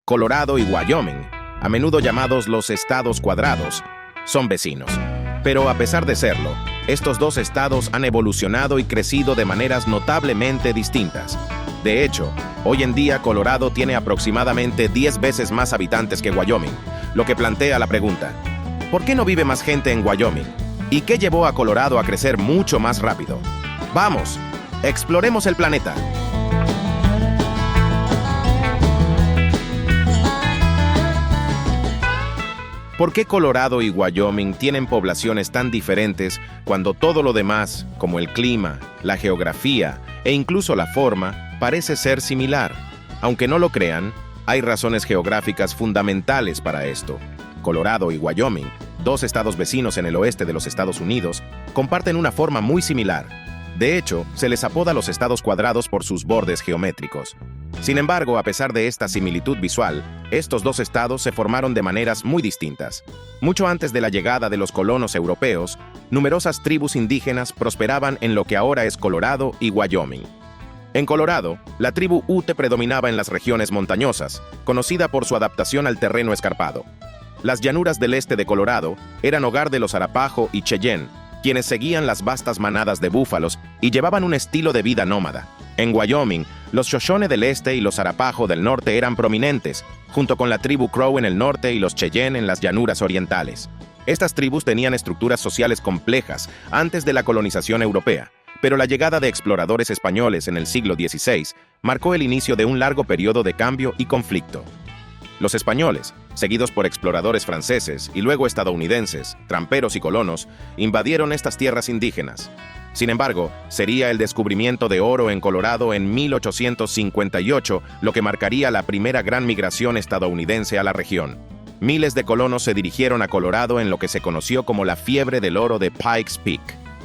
Colorado y Wyoming, a menudo llamados los estados cuadrados, son vecinos. Pero a pesar de serlo, estos dos estados han evolucionado y crecido de maneras notablemente distintas. De hecho, hoy en día Colorado tiene aproximadamente 10 veces más habitantes que Wyoming, lo que plantea la pregunta: ¿por qué no vive más gente en Wyoming? ¿Y qué llevó a Colorado a crecer mucho más rápido? ¡Vamos! ¡Exploremos el planeta! ¿Por qué Colorado y Wyoming tienen poblaciones tan diferentes cuando todo lo demás, como el clima, la geografía e incluso la forma, parece ser similar? Aunque no lo crean, hay razones geográficas fundamentales para esto. Colorado y Wyoming, dos estados vecinos en el oeste de los Estados Unidos, comparten una forma muy similar. De hecho, se les apoda los estados cuadrados por sus bordes geométricos. Sin embargo, a pesar de esta similitud visual, estos dos estados se formaron de maneras muy distintas. Mucho antes de la llegada de los colonos europeos, numerosas tribus indígenas prosperaban en lo que ahora es Colorado y Wyoming. En Colorado, la tribu Ute predominaba en las regiones montañosas, conocida por su adaptación al terreno escarpado. Las llanuras del este de Colorado eran hogar de los Arapaho y Cheyenne, quienes seguían las vastas manadas de búfalos y llevaban un estilo de vida nómada. En Wyoming, los Shoshone del este y los Arapaho del norte eran prominentes, junto con la tribu Crow en el norte y los Cheyenne en las llanuras orientales. Estas tribus tenían estructuras sociales complejas antes de la colonización europea, pero la llegada de exploradores españoles en el siglo XVI marcó el inicio de un largo periodo de cambio y conflicto. Los españoles, seguidos por exploradores franceses y luego estadounidenses, tramperos y colonos, invadieron estas tierras indígenas. Sin embargo, sería el descubrimiento de oro en Colorado en 1858 lo que marcaría la primera gran migración estadounidense a la región. Miles de colonos se dirigieron a Colorado en lo que se conoció como la fiebre del oro de Pikes Peak.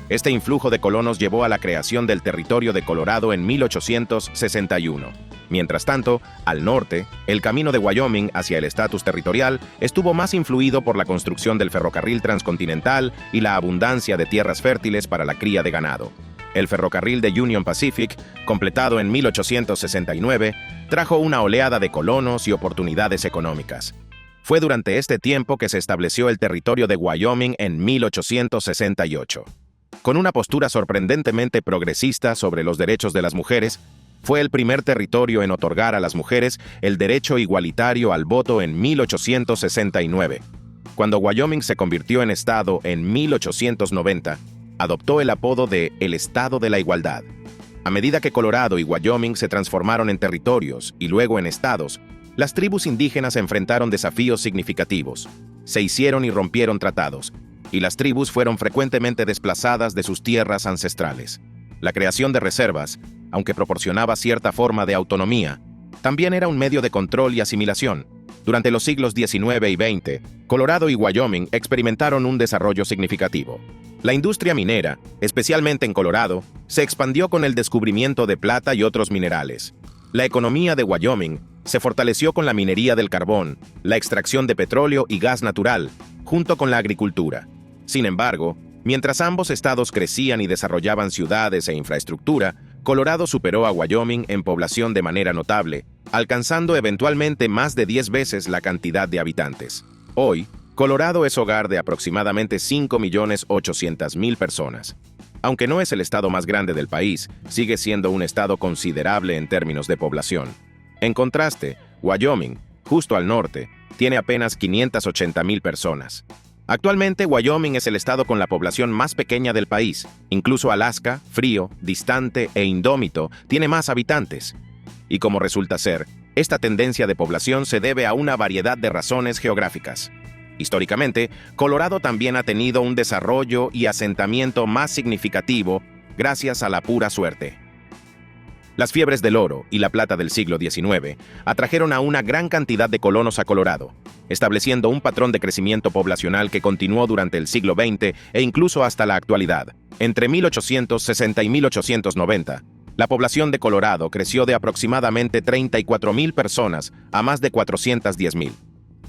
Este influjo de colonos llevó a la creación del territorio de Colorado en 1861. Mientras tanto, al norte, el camino de Wyoming hacia el estatus territorial estuvo más influido por la construcción del ferrocarril transcontinental y la abundancia de tierras fértiles para la cría de ganado. El ferrocarril de Union Pacific, completado en 1869, trajo una oleada de colonos y oportunidades económicas. Fue durante este tiempo que se estableció el territorio de Wyoming en 1868. Con una postura sorprendentemente progresista sobre los derechos de las mujeres, fue el primer territorio en otorgar a las mujeres el derecho igualitario al voto en 1869. Cuando Wyoming se convirtió en estado en 1890, adoptó el apodo de el Estado de la Igualdad. A medida que Colorado y Wyoming se transformaron en territorios y luego en estados, las tribus indígenas enfrentaron desafíos significativos. Se hicieron y rompieron tratados, y las tribus fueron frecuentemente desplazadas de sus tierras ancestrales. La creación de reservas, aunque proporcionaba cierta forma de autonomía, también era un medio de control y asimilación. Durante los siglos XIX y XX, Colorado y Wyoming experimentaron un desarrollo significativo. La industria minera, especialmente en Colorado, se expandió con el descubrimiento de plata y otros minerales. La economía de Wyoming se fortaleció con la minería del carbón, la extracción de petróleo y gas natural, junto con la agricultura. Sin embargo, mientras ambos estados crecían y desarrollaban ciudades e infraestructura, Colorado superó a Wyoming en población de manera notable, alcanzando eventualmente más de 10 veces la cantidad de habitantes. Hoy, Colorado es hogar de aproximadamente 5.800.000 personas. Aunque no es el estado más grande del país, sigue siendo un estado considerable en términos de población. En contraste, Wyoming, justo al norte, tiene apenas 580.000 personas. Actualmente, Wyoming es el estado con la población más pequeña del país. Incluso Alaska, frío, distante e indómito, tiene más habitantes. Y como resulta ser, esta tendencia de población se debe a una variedad de razones geográficas. Históricamente, Colorado también ha tenido un desarrollo y asentamiento más significativo gracias a la pura suerte. Las fiebres del oro y la plata del siglo XIX atrajeron a una gran cantidad de colonos a Colorado, estableciendo un patrón de crecimiento poblacional que continuó durante el siglo XX e incluso hasta la actualidad. Entre 1860 y 1890, la población de Colorado creció de aproximadamente 34.000 personas a más de 410.000.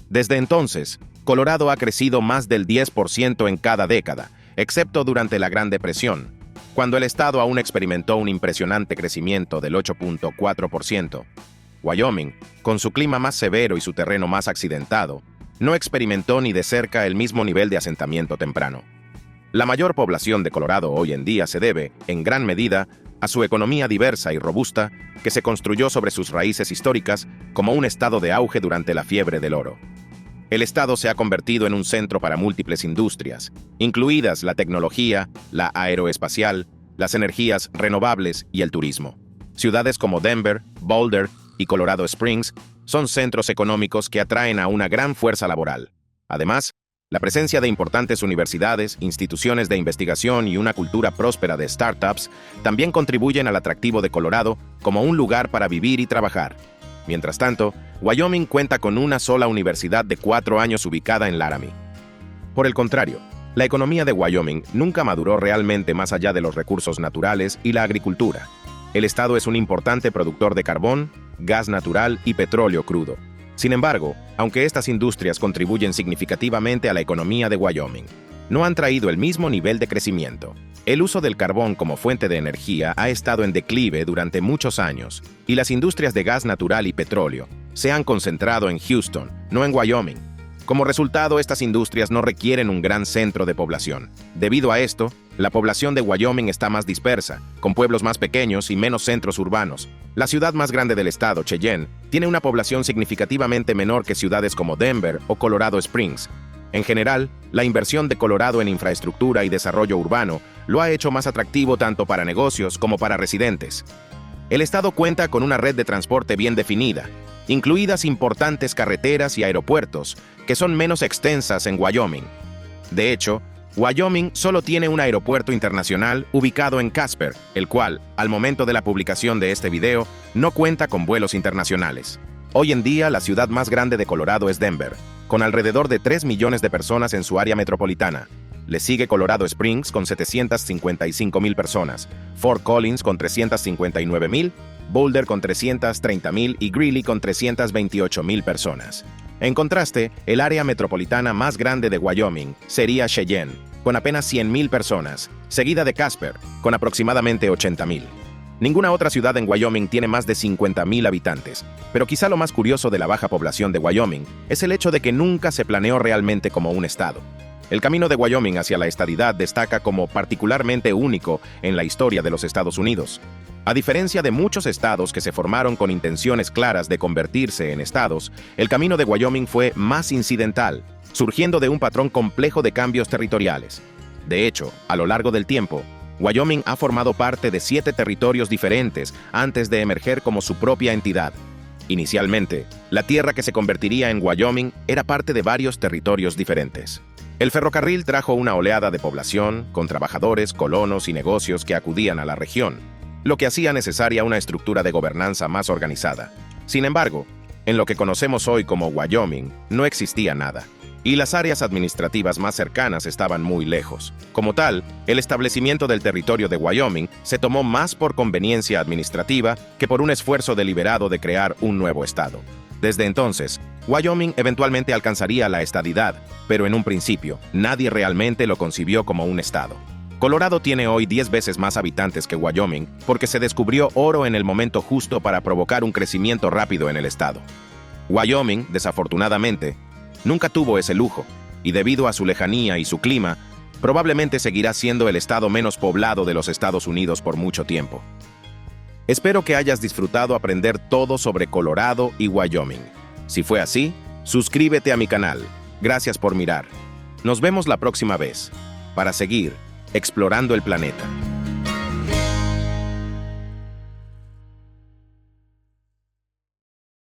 Desde entonces, Colorado ha crecido más del 10% en cada década, excepto durante la Gran Depresión, cuando el estado aún experimentó un impresionante crecimiento del 8.4%. Wyoming, con su clima más severo y su terreno más accidentado, no experimentó ni de cerca el mismo nivel de asentamiento temprano. La mayor población de Colorado hoy en día se debe, en gran medida, a su economía diversa y robusta que se construyó sobre sus raíces históricas como un estado de auge durante la fiebre del oro. El estado se ha convertido en un centro para múltiples industrias, incluidas la tecnología, la aeroespacial, las energías renovables y el turismo. Ciudades como Denver, Boulder y Colorado Springs son centros económicos que atraen a una gran fuerza laboral. Además, la presencia de importantes universidades, instituciones de investigación y una cultura próspera de startups también contribuyen al atractivo de Colorado como un lugar para vivir y trabajar. Mientras tanto, Wyoming cuenta con una sola universidad de 4 años ubicada en Laramie. Por el contrario, la economía de Wyoming nunca maduró realmente más allá de los recursos naturales y la agricultura. El estado es un importante productor de carbón, gas natural y petróleo crudo. Sin embargo, aunque estas industrias contribuyen significativamente a la economía de Wyoming, no han traído el mismo nivel de crecimiento. El uso del carbón como fuente de energía ha estado en declive durante muchos años, y las industrias de gas natural y petróleo se han concentrado en Houston, no en Wyoming. Como resultado, estas industrias no requieren un gran centro de población. Debido a esto, la población de Wyoming está más dispersa, con pueblos más pequeños y menos centros urbanos. La ciudad más grande del estado, Cheyenne, tiene una población significativamente menor que ciudades como Denver o Colorado Springs. En general, la inversión de Colorado en infraestructura y desarrollo urbano lo ha hecho más atractivo tanto para negocios como para residentes. El estado cuenta con una red de transporte bien definida, incluidas importantes carreteras y aeropuertos, que son menos extensas en Wyoming. De hecho, Wyoming solo tiene un aeropuerto internacional ubicado en Casper, el cual, al momento de la publicación de este video, no cuenta con vuelos internacionales. Hoy en día, la ciudad más grande de Colorado es Denver, con alrededor de 3 millones de personas en su área metropolitana. Le sigue Colorado Springs con 755,000 personas, Fort Collins con 359,000, Boulder con 330,000 y Greeley con 328,000 personas. En contraste, el área metropolitana más grande de Wyoming sería Cheyenne, con apenas 100,000 personas, seguida de Casper, con aproximadamente 80,000. Ninguna otra ciudad en Wyoming tiene más de 50,000 habitantes, pero quizá lo más curioso de la baja población de Wyoming es el hecho de que nunca se planeó realmente como un estado. El camino de Wyoming hacia la estadidad destaca como particularmente único en la historia de los Estados Unidos. A diferencia de muchos estados que se formaron con intenciones claras de convertirse en estados, el camino de Wyoming fue más incidental, surgiendo de un patrón complejo de cambios territoriales. De hecho, a lo largo del tiempo, Wyoming ha formado parte de 7 territorios diferentes antes de emerger como su propia entidad. Inicialmente, la tierra que se convertiría en Wyoming era parte de varios territorios diferentes. El ferrocarril trajo una oleada de población, con trabajadores, colonos y negocios que acudían a la región, lo que hacía necesaria una estructura de gobernanza más organizada. Sin embargo, en lo que conocemos hoy como Wyoming, no existía nada, y las áreas administrativas más cercanas estaban muy lejos. Como tal, el establecimiento del territorio de Wyoming se tomó más por conveniencia administrativa que por un esfuerzo deliberado de crear un nuevo estado. Desde entonces, Wyoming eventualmente alcanzaría la estadidad, pero en un principio, nadie realmente lo concibió como un estado. Colorado tiene hoy 10 veces más habitantes que Wyoming porque se descubrió oro en el momento justo para provocar un crecimiento rápido en el estado. Wyoming, desafortunadamente, nunca tuvo ese lujo, y debido a su lejanía y su clima, probablemente seguirá siendo el estado menos poblado de los Estados Unidos por mucho tiempo. Espero que hayas disfrutado aprender todo sobre Colorado y Wyoming. Si fue así, suscríbete a mi canal. Gracias por mirar. Nos vemos la próxima vez, para seguir explorando el planeta.